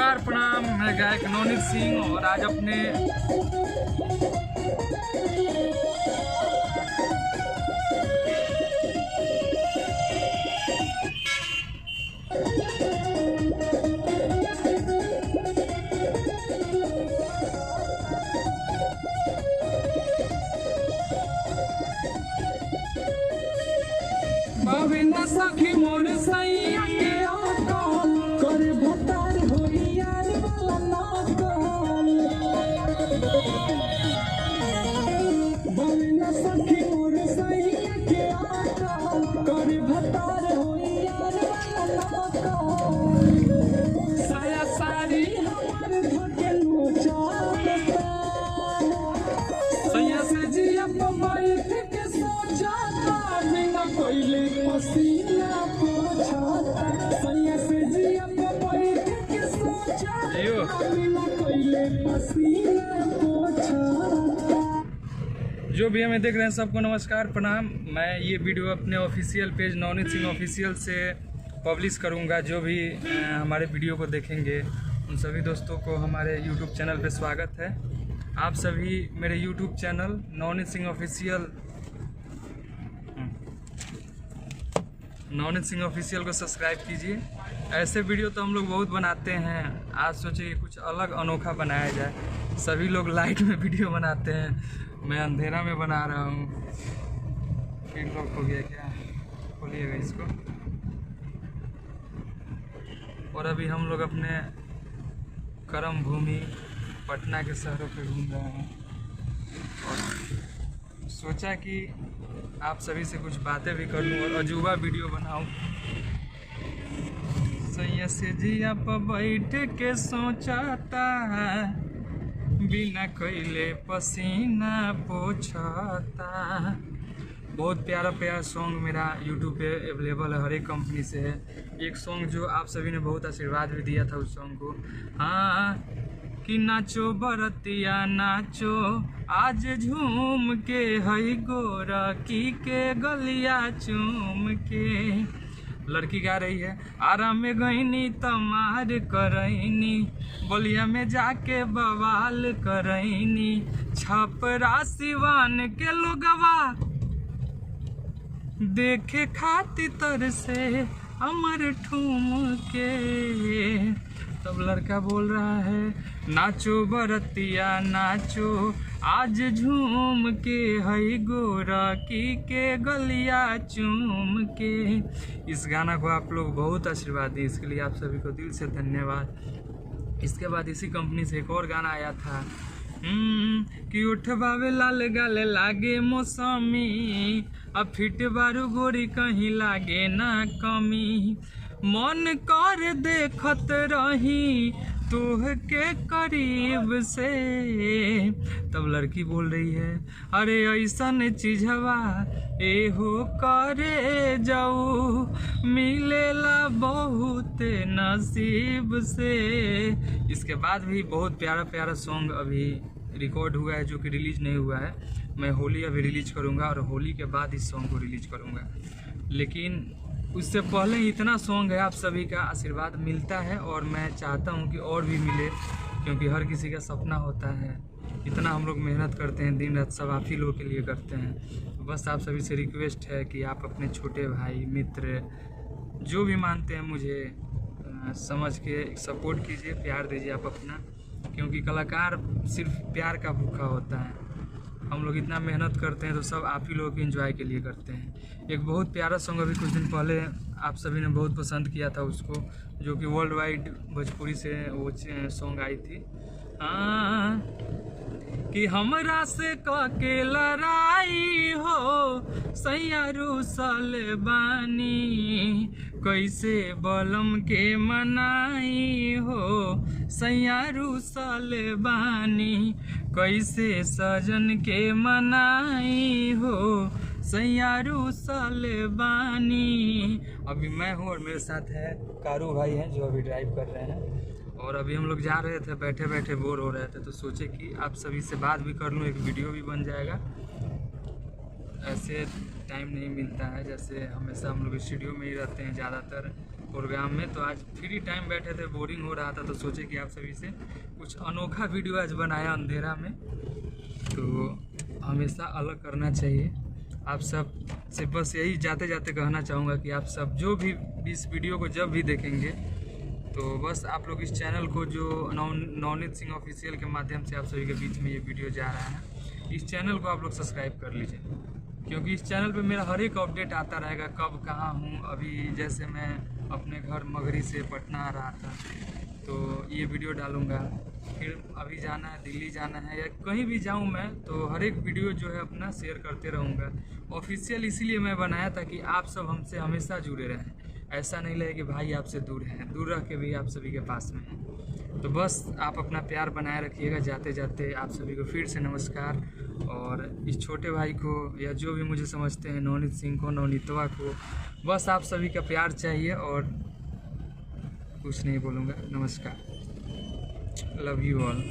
नमस्कार प्रणाम, मैं गायक नवनीत सिंह और आज अपने बाबिना सखी मोर सैया के आका करे भतार होई यार वाला नाकाल। बाबिना सखी मोर सैया के आका करे भतार होई यार वाला नाकाल। साया सारी हमार धके नोचाता सैया से जिया बैठ के सोचाता बिना कोइले पसीना पोछाता सैया से जिया बैठ के सोचाता बिना कोइले पसीना पोछाता। जो भी हमें देख रहे हैं सबको नमस्कार प्रणाम। मैं ये वीडियो अपने official page Navneet Singh official से पब्लिश करूंगा। जो भी हमारे वीडियो को देखेंगे उन सभी दोस्तों को हमारे यूट्यूब चैनल पे स्वागत है। आप सभी मेरे YouTube channel Navneet Singh official को सब्सक्राइब कीजिए। ऐसे वीडियो तो हम लोग बहुत बनाते हैं, आज सोचे कि कुछ अलग अनोखा बनाया जाए। सभी लोग लाइट में वीडियो बनाते हैं, मैं अंधेरा में बना रहा हूँ। फिर लॉक हो गया क्या? खोलिएगा इसको। और अभी हम लोग अपने कर्म भूमि पटना के शहरों पे घूम रहे हैं और सोचा कि आप सभी से कुछ बातें भी कर लूँ और अजूबा वीडियो बनाऊँ। सैया से जिया पर बैठ के सोचाता बिना कइले पसीना पोछाता। बहुत प्यारा प्यारा सॉन्ग मेरा यूट्यूब पे अवेलेबल है, हर एक कंपनी से है। एक सॉन्ग जो आप सभी ने बहुत आशीर्वाद भी दिया था उस सॉन्ग को, हाँ कि नाचो बरतिया नाचो आज झूम के हई गोरा की के गलिया चूम के। लड़की गा रही है, आराम में गईनी तमार करैनी बलिया में जाके बवाल करैनी छपरा सिवान के लोगवा देखे खातिर से अमर ठूम के। तब लड़का बोल रहा है नाचो बरतिया नाचो आज झूम के हई गोरा की के गलिया चूम के। इस गाना को आप लोग बहुत आशीर्वाद दिए, इसके लिए आप सभी को दिल से धन्यवाद। इसके बाद इसी कंपनी से एक और गाना आया था कि उठबावे लाल गाले लागे मौसमी अब फिट बारू गोरी कहीं लागे ना कमी मन कर देखत रही तोह के करीब से। तब लड़की बोल रही है अरे ऐसन चीजवा एहो करे जाऊ मिलेला बहुत नसीब से। इसके बाद भी बहुत प्यारा प्यारा सॉन्ग अभी रिकॉर्ड हुआ है जो कि रिलीज नहीं हुआ है। मैं होली अभी रिलीज करूँगा और होली के बाद इस सॉन्ग को रिलीज करूँगा, लेकिन उससे पहले इतना सॉन्ग है। आप सभी का आशीर्वाद मिलता है और मैं चाहता हूं कि और भी मिले, क्योंकि हर किसी का सपना होता है। इतना हम लोग मेहनत करते हैं, दिन रात सब आप ही लोग के लिए करते हैं। बस आप सभी से रिक्वेस्ट है कि आप अपने छोटे भाई मित्र जो भी मानते हैं मुझे समझ के सपोर्ट कीजिए, प्यार दीजिए आप अपना, क्योंकि कलाकार सिर्फ प्यार का भूखा होता है। हम लोग इतना मेहनत करते हैं तो सब आप ही लोगों के एंजॉय के लिए करते हैं। एक बहुत प्यारा सॉन्ग अभी कुछ दिन पहले आप सभी ने बहुत पसंद किया था उसको, जो कि वर्ल्ड वाइड भोजपुरी से वो सॉन्ग आई थी कि हमरा से के लड़ाई हो सैया रूसल बानी कैसे बलम के मनाई हो सैया रूसल बानी कैसे सजन के मनाई हो सैया रूसल बानी। अभी मैं हूँ और मेरे साथ है कारू भाई हैं जो अभी ड्राइव कर रहे हैं। और अभी हम लोग जा रहे थे, बैठे बैठे बोर हो रहे थे तो सोचे कि आप सभी से बात भी कर लूँ, एक वीडियो भी बन जाएगा। ऐसे टाइम नहीं मिलता है, जैसे हमेशा हम लोग स्टूडियो में ही रहते हैं ज़्यादातर, प्रोग्राम में। तो आज फ्री टाइम बैठे थे, बोरिंग हो रहा था, तो सोचे कि आप सभी से कुछ अनोखा वीडियो आज बनाया अंधेरा में। तो हमेशा अलग करना चाहिए। आप सब से बस यही जाते जाते कहना चाहूँगा कि आप सब जो भी इस वीडियो को जब भी देखेंगे तो बस आप लोग इस चैनल को, जो नवनीत सिंह ऑफिशियल के माध्यम से आप सभी के बीच में ये वीडियो जा रहा है, इस चैनल को आप लोग सब्सक्राइब कर लीजिए, क्योंकि इस चैनल पे मेरा हर एक अपडेट आता रहेगा, कब कहाँ हूँ। अभी जैसे मैं अपने घर मगरी से पटना आ रहा था तो ये वीडियो डालूँगा, फिर अभी जाना है दिल्ली जाना है, या कहीं भी जाऊँ मैं तो हर एक वीडियो जो है अपना शेयर करते रहूँगा। ऑफिशियल इसीलिए मैं बनाया ताकि आप सब हमसे हमेशा जुड़े रहें, ऐसा नहीं लगे कि भाई आपसे दूर हैं, दूर रह के भी आप सभी के पास में हैं। तो बस आप अपना प्यार बनाए रखिएगा। जाते जाते आप सभी को फिर से नमस्कार। और इस छोटे भाई को या जो भी मुझे समझते हैं, नवनीत सिंह को, नवनीतवा को, बस आप सभी का प्यार चाहिए और कुछ नहीं बोलूँगा। नमस्कार, लव यू ऑल।